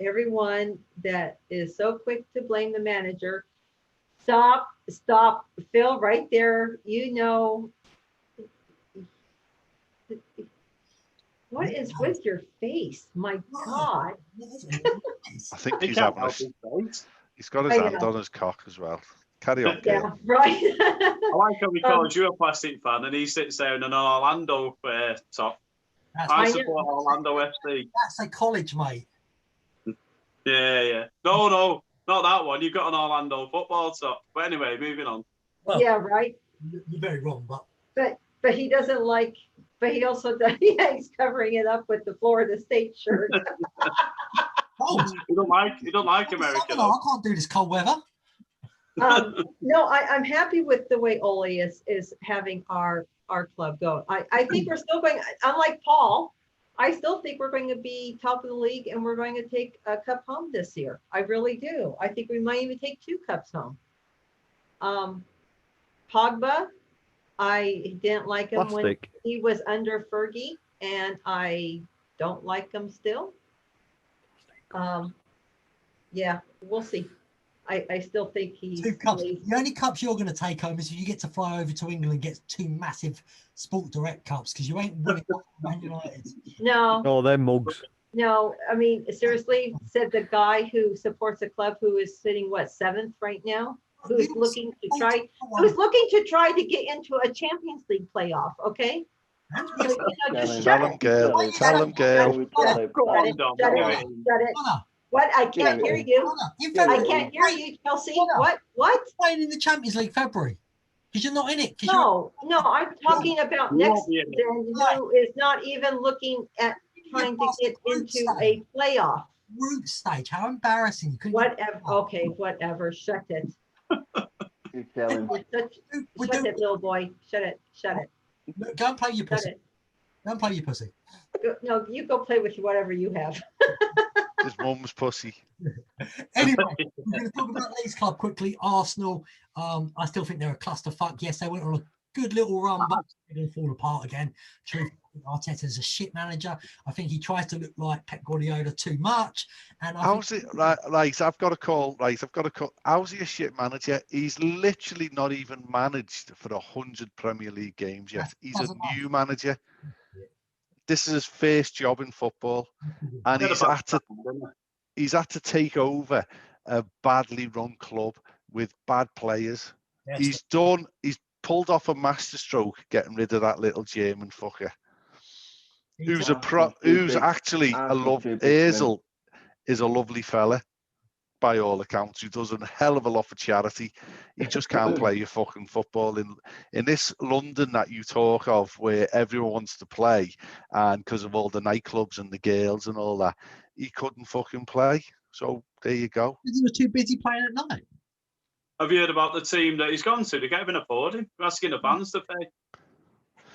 everyone that is so quick to blame the manager, stop, Phill, right there. You know, what is with your face? My God. I think he's having he's got his hand on his cock as well. Carry on, Gail. Yeah, right. I like how he calls you a plastic fan and he sits there in an Orlando top. I support Orlando FC. That's a college, mate. Yeah. No, not that one. You've got an Orlando football top. But anyway, moving on. Well, yeah, right. You're very wrong, but he doesn't like. But he also does. Yeah, he's covering it up with the Florida State shirt. You don't like America. I can't do this cold weather. No, I'm happy with the way Ole is having our club go. I think we're still going. Unlike Paul, I still think we're going to be top of the league and we're going to take a cup home this year. I really do. I think we might even take 2 cups home. Pogba, I didn't like him when he was under Fergie, and I don't like him still. Yeah, we'll see. I still think he's 2 cups. The only cups you're going to take home is if you get to fly over to England and get 2 massive Sport Direct cups, because you ain't winning Man United. No, they're mugs. No, I mean, seriously, said the guy who supports a club who is sitting 7th right now, who's looking to try to get into a Champions League playoff. Okay. Tell him, Gail. Shut it. What? I can't hear you. I can't hear you, Chelsea. What? Playing in the Champions League February because you're not in it. No, I'm talking about next season. Who is not even looking at trying to get into a playoff group stage? How embarrassing! Whatever. Okay, whatever. Shut it. Shut it, little boy. Shut it. Go and play your pussy. Go and play your pussy. No, you go play with whatever you have. His mum's pussy. Anyway, we're going to talk about Leeds Club quickly. Arsenal, I still think they're a clusterfuck. Yes, they went on a good little run, but they're going to fall apart again. Truth, Arteta's a shit manager. I think he tries to look like Pep Guardiola too much. And how's he a shit manager? He's literally not even managed for 100 Premier League games yet. He's a new manager. This is his first job in football, and he's had to take over a badly run club with bad players. He's pulled off a masterstroke getting rid of that little German fucker. Who's actually a Ozil is a lovely fella, by all accounts, who does a hell of a lot for charity. He just can't play your fucking football in this London that you talk of, where everyone wants to play, and because of all the nightclubs and the girls and all that, he couldn't fucking play. So there you go. He was too busy playing at night. Have you heard about the team that he's gone to? They can't even afford him. They're asking the fans to pay.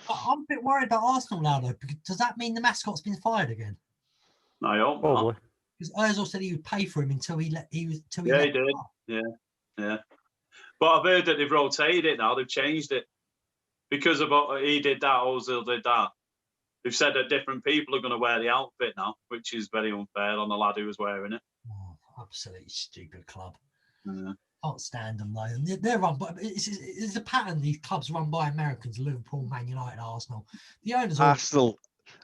I'm a bit worried about Arsenal now, though, because does that mean the mascot's been fired again? No, I hope Probably. not. Because Ozil said he would pay for him until he let. He did. Yeah. But I've heard that they've rotated it now. They've changed it because of what he did that. Ozil did that. They've said that different people are going to wear the outfit now, which is very unfair on the lad who was wearing it. Oh, absolutely stupid club. Yeah. Can't stand them though. They're run by. It's a pattern. These clubs run by Americans: Liverpool, Man United, Arsenal. The owners. Arsenal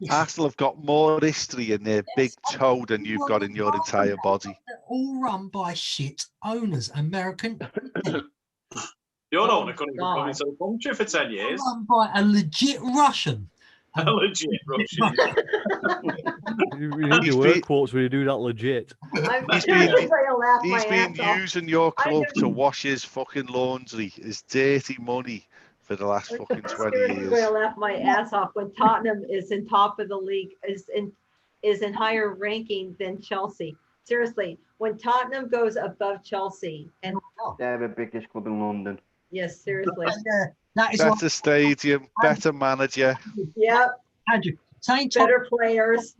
have got more history in their big toe than you've got in your entire body. They're all run by shit owners. American. Your owner couldn't even come into the country for 10 years. Run by a legit Russian. A legit Russian. You need your word quotes when you do that legit. He's been using your club to wash his fucking laundry, his dirty money, for the last fucking 20 years. I laugh my ass off when Tottenham is in top of the league, is in higher ranking than Chelsea. Seriously, when Tottenham goes above Chelsea, and they're the biggest club in London. Yes, seriously. That is better stadium, better manager. Yep. Andrew, saying better players.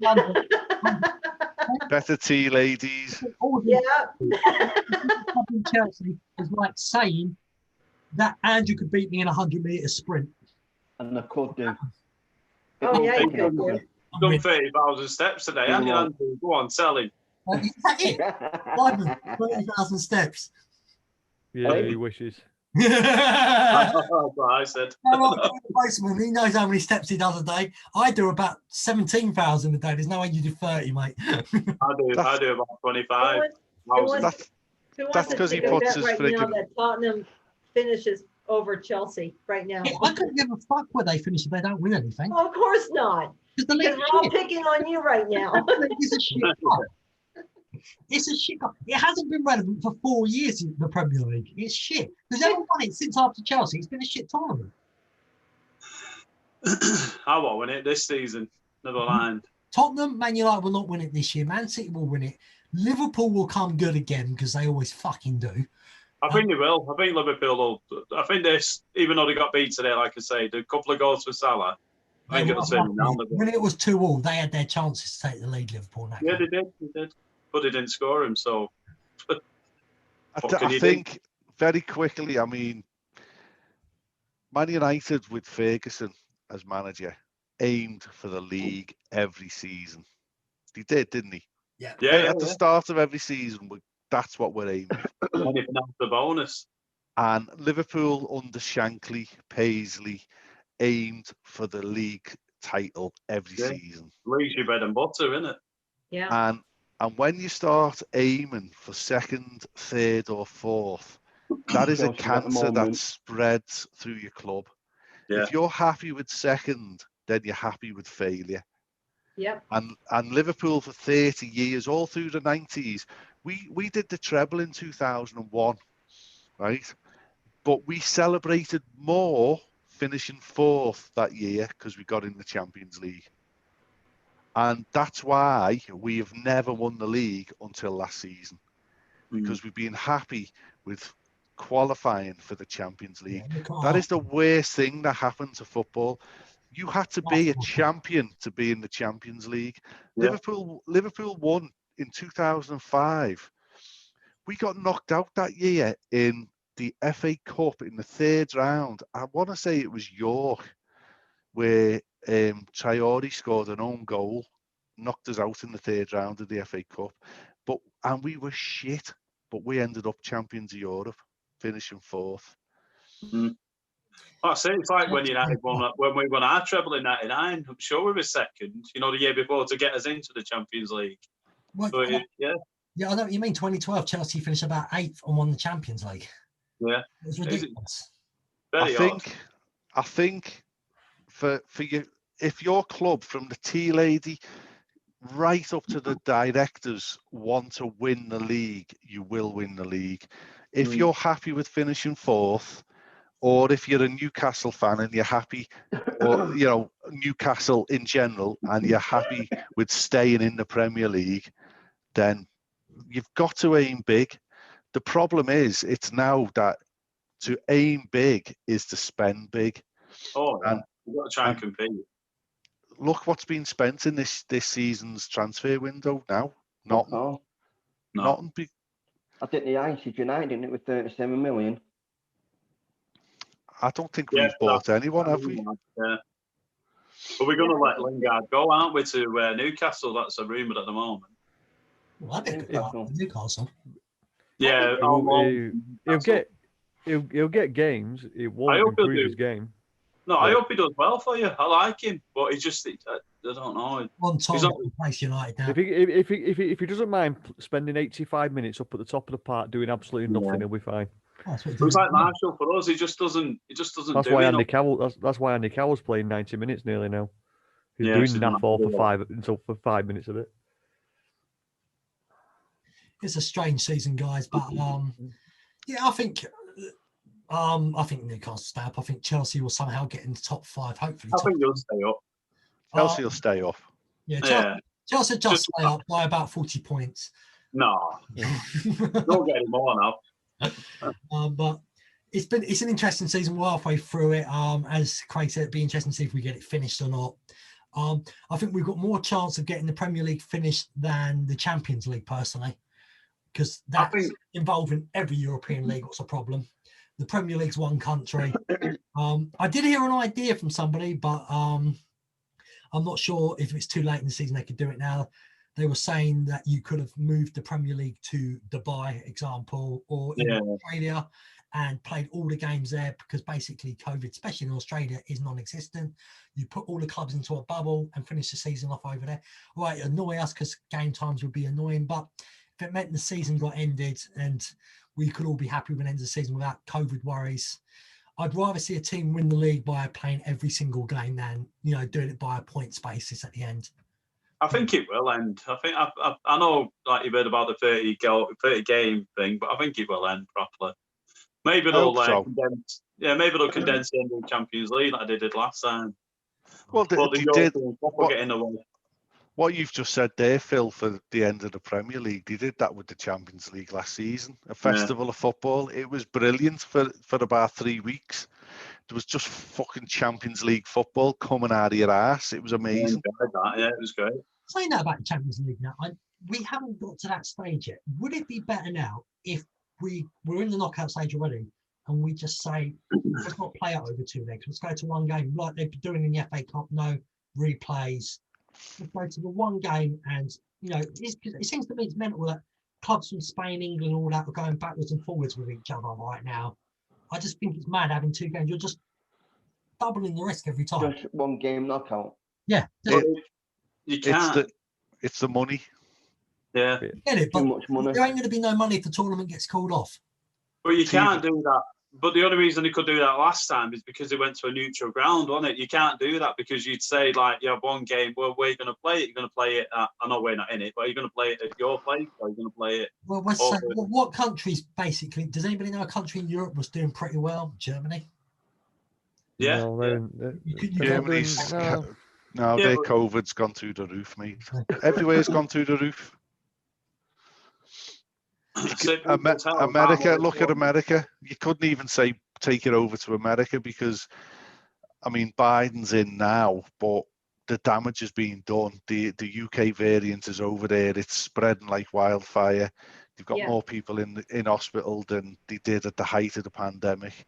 Better tea ladies. Yeah. Chelsea is like saying that Andrew could beat me in a 100-meter sprint. And I could do. Oh, yeah, you could do. Done 30,000 steps today, haven't you, Andrew? Go on, tell him. Is that it? 30,000 steps. Yeah, he wishes. That's what I said. He knows how many steps he does a day. I do about 17,000 a day. There's no way you do 30, mate. I do about 25. That's because he puts his freaking. That Tottenham finishes over Chelsea right now. I couldn't give a fuck where they finish if they don't win anything. Oh, of course not. Because we're all picking on you right now. It's a shit club. It's a shit club. It hasn't been relevant for 4 years in the Premier League. It's shit. Because they've won it since after Chelsea. It's been a shit tournament. I won't win it this season. Never mind. Tottenham, Man United will not win it this year. Man City will win it. Liverpool will come good again because they always fucking do. I think they will. I think Liverpool will. I think this, even though they got beat today, like I say, the couple of goals for Salah, I think it'll turn them down a bit. When it was 2-2, they had their chances to take the lead, Liverpool. Yeah, they did. But they didn't score him, so... I think, very quickly, I mean, Man United with Ferguson as manager aimed for the league every season. He did, didn't he? Yeah. At the start of every season, that's what we're aiming for. And if that's the bonus. And Liverpool under Shankly, Paisley, aimed for the league title every season. League's your bread and butter, isn't it? Yeah. And when you start aiming for second, third, or fourth, that is a cancer that spreads through your club. Yeah. If you're happy with second, then you're happy with failure. Yep. And Liverpool for 30 years, all through the 90s, we did the treble in 2001, right? But we celebrated more finishing fourth that year because we got in the Champions League. And that's why we have never won the league until last season, because we've been happy with qualifying for the Champions League. That is the worst thing that happened to football. You had to be a champion to be in the Champions League. Yeah. Liverpool won in 2005. We got knocked out that year in the FA Cup in the third round. I want to say it was York, where Traore scored an own goal, knocked us out in the third round of the FA Cup. And we were shit, but we ended up champions of Europe, finishing fourth. Mm-hmm. That's it. It's like when United won, when we won our treble in '99. I'm sure we were second, the year before to get us into the Champions League. Well, yeah, I know what you mean. 2012, Chelsea finished about 8th and won the Champions League. Yeah, it was ridiculous. Very odd. I think for you, if your club from the tea lady right up to the directors want to win the league, you will win the league. If you're happy with finishing fourth, or if you're a Newcastle fan and you're happy, or Newcastle in general, and you're happy with staying in the Premier League, then you've got to aim big. The problem is, it's now that to aim big is to spend big. Oh, yeah. You've got to try and compete. Look what's been spent in this season's transfer window now. No. Nothing. I think the Ice is United, didn't it, with 37 million? I don't think we've bought anyone, have we? Yeah. But we're going to let Lingard go, aren't we, to Newcastle? That's a rumour at the moment. Well, that'd be good. Newcastle. Yeah. He'll get games. It won't improve his game. No, I hope he does well for you. I like him, but he just, I don't know. One time to place United now. If he doesn't mind spending 85 minutes up at the top of the park doing absolutely nothing, he'll be fine. It was like Marshall for us. He just doesn't. That's why Andy Carroll. That's why Andy Carroll's playing 90 minutes nearly now. He's doing naff all for 5 minutes of it. It's a strange season, guys, but I think Newcastle stay up. I think Chelsea will somehow get in the top 5. Hopefully, I think they'll stay up. Chelsea will stay up. Yeah, Chelsea just stay up by about 40 points. No, don't get any more now. But it's an interesting season. We're halfway through it. As Craig said, it'd be interesting to see if we get it finished or not. I think we've got more chance of getting the Premier League finished than the Champions League, personally, because that's involving every European league. What's the problem? The Premier League's one country. I did hear an idea from somebody, but I'm not sure if it's too late in the season they could do it now. They were saying that you could have moved the Premier League to Dubai, example, or in Australia, and played all the games there, because basically COVID, especially in Australia, is non-existent. You put all the clubs into a bubble and finish the season off over there. Right, annoy us because game times would be annoying, but if it meant the season got ended and we could all be happy with an end of the season without COVID worries, I'd rather see a team win the league by playing every single game than doing it by a points basis at the end. I think it will end. I think I know, like you've heard about the 30 game thing, but I think it will end properly. Maybe they'll condense. Yeah, maybe they'll condense the end of the Champions League like they did last time. Well, they did. Get in the way. What you've just said there, Phil, for the end of the Premier League, they did that with the Champions League last season. A festival of football. It was brilliant for about 3 weeks. There was just fucking Champions League football coming out of your ass. It was amazing. Yeah, it was great. Saying that about the Champions League now, we haven't got to that stage yet. Would it be better now if we're in the knockout stage already and we just say, let's not play it over 2 legs, let's go to one game like they're doing in the FA Cup, no replays. Let's go to the one game, and it seems to me it's mental that clubs from Spain, England, all that are going backwards and forwards with each other right now. I just think it's mad having 2 games. You're just doubling the risk every time. Just one game knockout. Yeah. You can't. It's the money. Yeah. Get it, but too much money. There ain't going to be no money if the tournament gets called off. But you can't do that. But the only reason they could do that last time is because they went to a neutral ground, wasn't it? You can't do that because you'd say, like, you have one game, well, where are you going to play it? You're going to play it at, I know we're not in it, but you're going to play it at your place, or you're going to play it... Well, what countries, basically, does anybody know a country in Europe was doing pretty well? Germany? Yeah. Germany's... No, their COVID's gone through the roof, mate. Everywhere's gone through the roof. America, look at America. You couldn't even say take it over to America because, I mean, Biden's in now, but the damage is being done. The UK variant is over there. It's spreading like wildfire. You've got more people in hospital than they did at the height of the pandemic.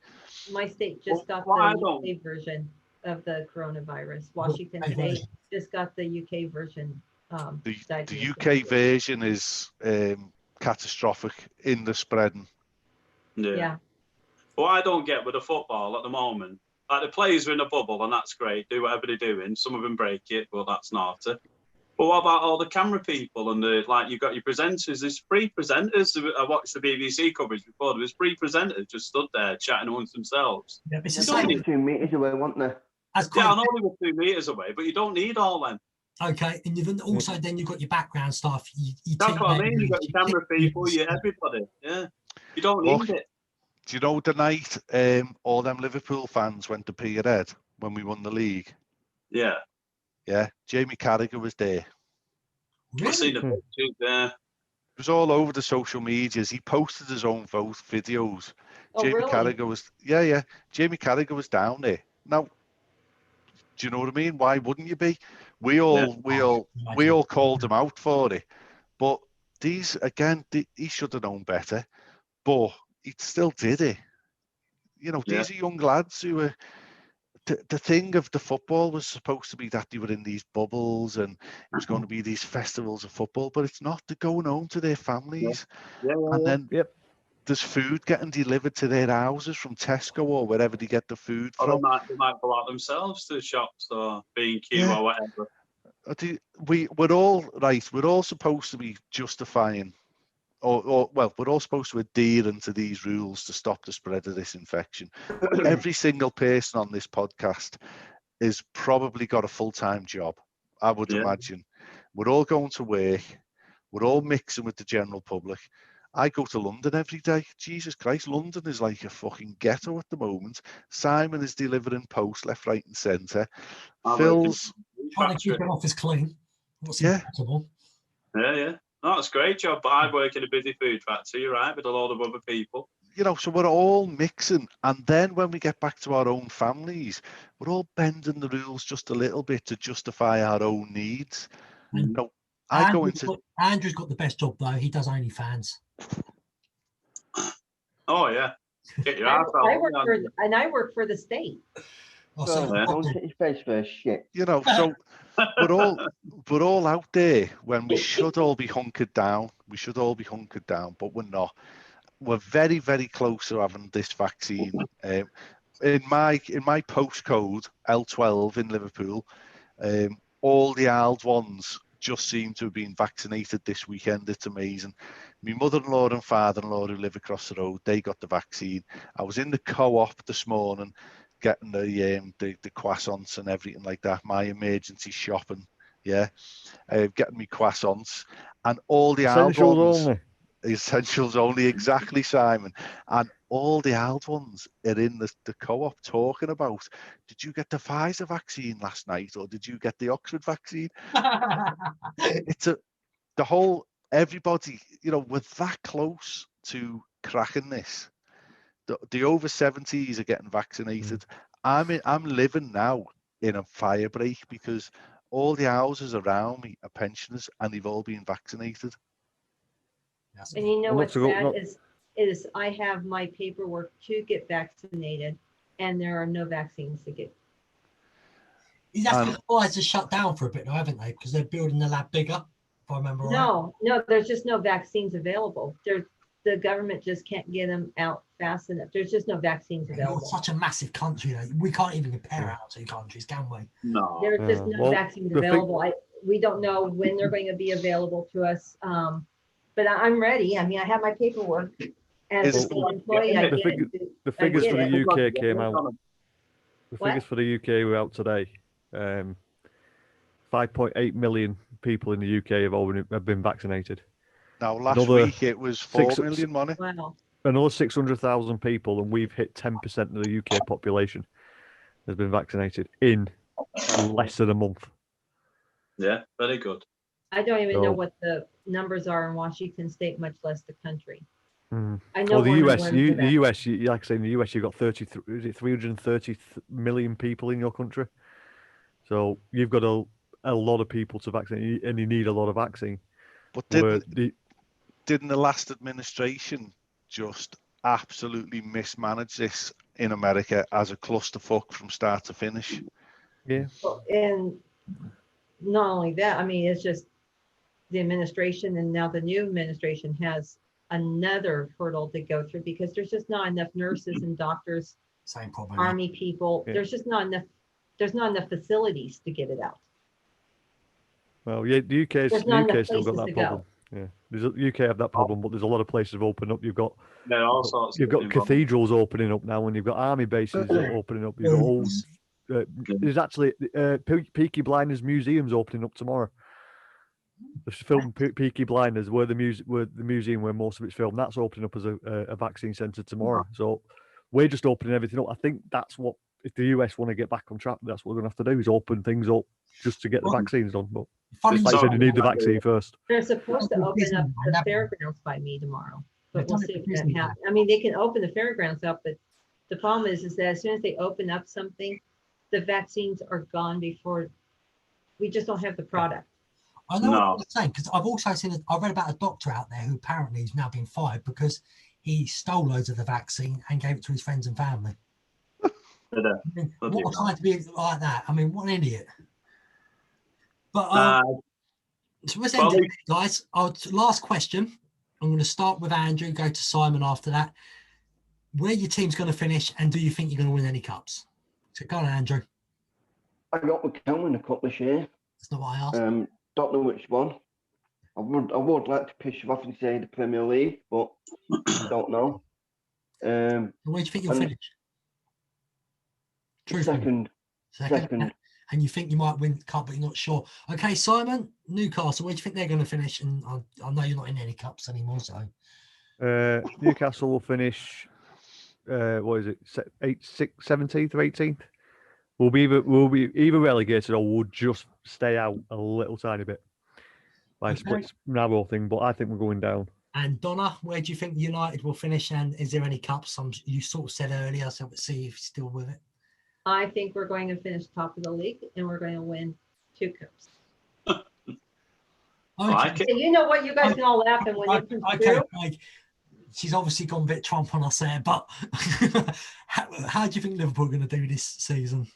My state just got the UK version of the coronavirus. Washington State just got the UK version. The UK version is catastrophic in the spreading. Yeah. What I don't get with the football at the moment, like the players are in a bubble and that's great, do whatever they're doing. Some of them break it, but that's naughty. But what about all the camera people and you've got your presenters? There's three presenters. I watched the BBC coverage before. There was three presenters just stood there chatting amongst themselves. Yeah, it's the They same. were 2 meters away, weren't they? As Yeah, I Craig, know they were 2 meters away, but you don't need all them. okay, and you've also then you've got your background staff. That's what I mean. You've got your camera people, you everybody. Yeah, you don't need it. Do you know the night all them Liverpool fans went to Peterhead when we won the league? Yeah. Yeah, Jamie Carragher was there. Really? I've seen the pictures there. It was all over the social medias. He posted his own videos. Oh, Jamie really? Carragher was, yeah. Jamie Carragher was down there. Now, do you know what I mean? Why wouldn't you be? We all called him out for it. But he should have known better. But he still did it. You know, these are young lads who were. The thing of the football was supposed to be that they were in these bubbles and it was going to be these festivals of football, but it's not. They're going home to their families. Then there's food getting delivered to their houses from Tesco or wherever they get the food from. They might go out themselves to shops or B&Q or whatever. We're all supposed to be justifying we're all supposed to adhere to these rules to stop the spread of this infection. Every single person on this podcast has probably got a full-time job, I would imagine. We're all going to work. We're all mixing with the general public. I go to London every day. Jesus Christ, London is like a fucking ghetto at the moment. Simon is delivering posts left, right and centre. Phil's... trying to keep an office clean. What's impossible. Yeah. No, that's a great job, but I work in a busy food factory, right, with a lot of other people. You know, so we're all mixing. And then when we get back to our own families, we're all bending the rules just a little bit to justify our own needs. You know, Andrew's got the best job, though. He does OnlyFans. Oh, yeah. Get your ass out. I work for the state. Don't hit his face first, shit. You know, so we're all out there when we should all be hunkered down. We should all be hunkered down, but we're not. We're very, very close to having this vaccine. In my postcode L12 in Liverpool, all the old ones just seem to have been vaccinated this weekend. It's amazing. My mother-in-law and father-in-law who live across the road, they got the vaccine. I was in the co-op this morning getting the croissants and everything like that, my emergency shopping, getting me croissants, and all the essentials only, exactly, Simon, and all the old ones are in the co-op talking about, did you get the Pfizer vaccine last night or did you get the Oxford vaccine? It's everybody, you know, we're that close to cracking this. The over 70s are getting vaccinated. I'm living now in a fire break because all the houses around me are pensioners and they've all been vaccinated. And you know what's sad is I have my paperwork to get vaccinated and there are no vaccines to get. That's because Pfizer shut down for a bit now, haven't they? Because they're building the lab bigger, if I remember right. No, there's just no vaccines available. The government just can't get them out fast enough. There's just no vaccines available. It's such a massive country, though. We can't even compare our two countries, can we? No. There's just no vaccines available. We don't know when they're going to be available to us. But I'm ready. I mean, I have my paperwork. As a state employee, the figures for the UK came out. The figures for the UK were out today. 5.8 million people in the UK have been vaccinated. Now, last week it was 4 million, money. Wow. Another 600,000 people, and we've hit 10% of the UK population has been vaccinated in less than a month. Yeah, very good. I don't even know what the numbers are in Washington State, much less the country. I know. Well, the US, like I say, in the US, you've got 330 million people in your country. So you've got a lot of people to vaccinate, and you need a lot of vaccine. But didn't the last administration just absolutely mismanage this in America as a clusterfuck from start to finish? Yeah. And not only that, I mean, it's just the administration, and now the new administration has another hurdle to go through because there's just not enough nurses and doctors, same problem, army people. Yeah. There's just not enough. There's not enough facilities to get it out. Well, yeah, the UK's There's not enough still got places that to problem. Yeah, UK have that problem, but there's a lot of places have opened up. You've got all sorts. You've got cathedrals opening up now, and you've got army bases opening up. You've got old. There's actually Peaky Blinders museums opening up tomorrow. The film Peaky Blinders, where the museum where most of it's filmed, that's opening up as a vaccine centre tomorrow. So we're just opening everything up. I think that's what, if the US want to get back on track, that's what we're going to have to do, is open things up just to get the vaccines done. But like you said, you need the vaccine first. They're supposed to open up the fairgrounds by me tomorrow, but we'll see if that happens. I mean, they can open the fairgrounds up, but the problem is that as soon as they open up something, the vaccines are gone before. We just don't have the product. I know what you're saying, because I've also I read about a doctor out there who apparently is now being fired because he stole loads of the vaccine and gave it to his friends and family. What a time to be like that. I mean, what an idiot. But so let's end it, guys. Last question. I'm going to start with Andrew, go to Simon after that. Where your team's going to finish, and do you think you're going to win any cups? So go on, Andrew. I got we can win a cup this year. That's not what I asked. Don't know which one. I would like to piss you off and say the Premier League, but I don't know. Where do you think you'll finish? Second. And you think you might win the cup, but you're not sure. Okay, Simon, Newcastle, where do you think they're going to finish? And I know you're not in any cups anymore, so. Newcastle will finish. What is it? 17th or 18th? We'll be either relegated or we'll just stay out a little tiny bit by a split narrow thing. But I think we're going down. And Donna, where do you think United will finish? And is there any cups? You sort of said earlier, so let's see if you're still with it. I think we're going to finish top of the league, and we're going to win 2 cups. Okay. So you know what? You guys can all laugh and when you come through. She's obviously gone a bit Trump on us there, but how do you think Liverpool are going to do this season?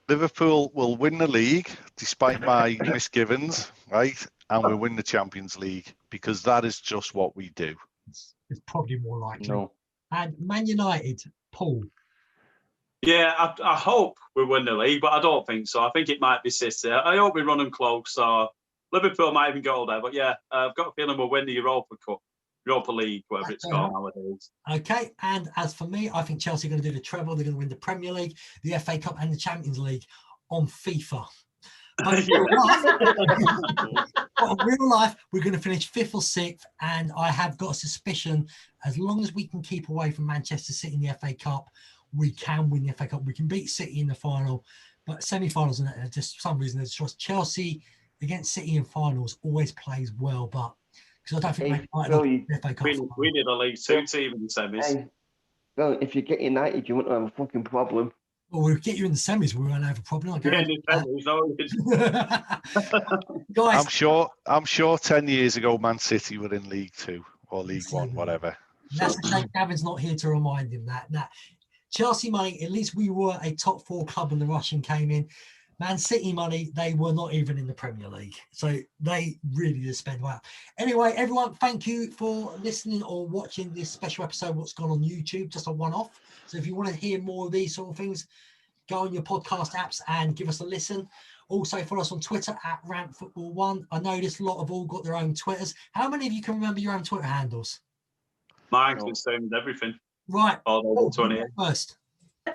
Liverpool will win the league, despite my misgivings, right? And we'll win the Champions League, because that is just what we do. It's probably more likely. No. And Man United, Paul. Yeah, I hope we win the league, but I don't think so. I think it might be City. I hope we run them close. So Liverpool might even go there. But yeah, I've got a feeling we'll win the Europa Cup. Europa League, whatever it's called nowadays. Okay, and as for me, I think Chelsea are going to do the treble. They're going to win the Premier League, the FA Cup, and the Champions League on FIFA. But in real life, we're going to finish 5th or 6th, and I have got a suspicion, as long as we can keep away from Manchester City in the FA Cup, we can win the FA Cup. We can beat City in the final, but semi-finals, and just for some reason, there's just Chelsea against City in finals always plays well, but because I don't think we did a League 2 team in the semis. Well, if you get United, you won't have a fucking problem. Well, we'll get you in the semis. We won't have a problem. Guys, I'm sure 10 years ago, Man City were in League 2 or League 1, whatever. That's a shame Gavin's not here to remind him that. Chelsea money, at least we were a top 4 club when the Russian came in. Man City money, they were not even in the Premier League. So they really did spend well. Anyway, everyone, thank you for listening or watching this special episode, What's Gone on YouTube, just a one-off. So if you want to hear more of these sort of things, go on your podcast apps and give us a listen. Also, follow us on Twitter at Rant Football 1. I noticed a lot have all got their own Twitters. How many of you can remember your own Twitter handles? Mine's the same as everything. Right. Paul David 28. First.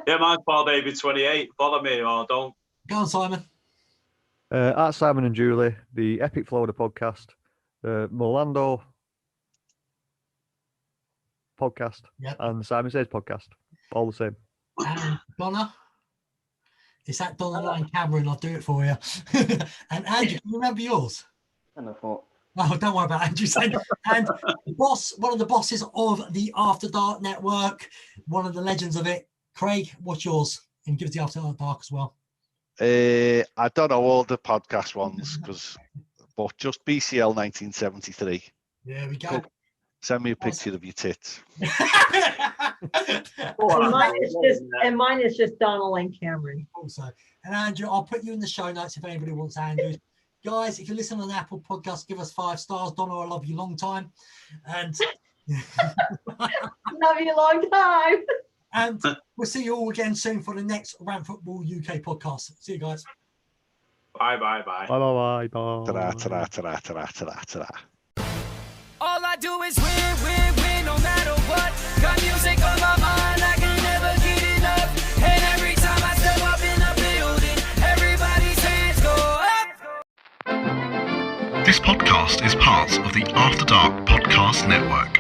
Yeah, mine's Paul David 28. Follow me or don't. Go on, Simon. At Simon and Julie, the Epic Florida podcast, Molando podcast, and Simon Says podcast. All the same. And Donna? It's at Donna Line Cameron. I'll do it for you. And Andrew, can you remember yours? And I thought. Oh, don't worry about Andrew. And one of the bosses of the After Dark Network, one of the legends of it, Craig, what's yours? And give us the After Dark as well. I don't know all the podcast ones, but just BCL 1973. There we go. Send me a picture of your tits. and mine is just Donald and Cameron. Also, and Andrew, I'll put you in the show notes if anybody wants Andrew. Guys, if you listen on Apple Podcasts, give us 5 stars. Donna, I love you long time. And love you long time. And we'll see you all again soon for the next Rant Football UK podcast. See you guys. Bye. Bye. Bye. Ta-da, ta-da, ta-da, ta-da, ta-da, ta-da. All I do is win, no matter what. Got music on my mind, I can never get enough. And every time I step up in the building, everybody's hands go up. This podcast is part of the After Dark Podcast Network.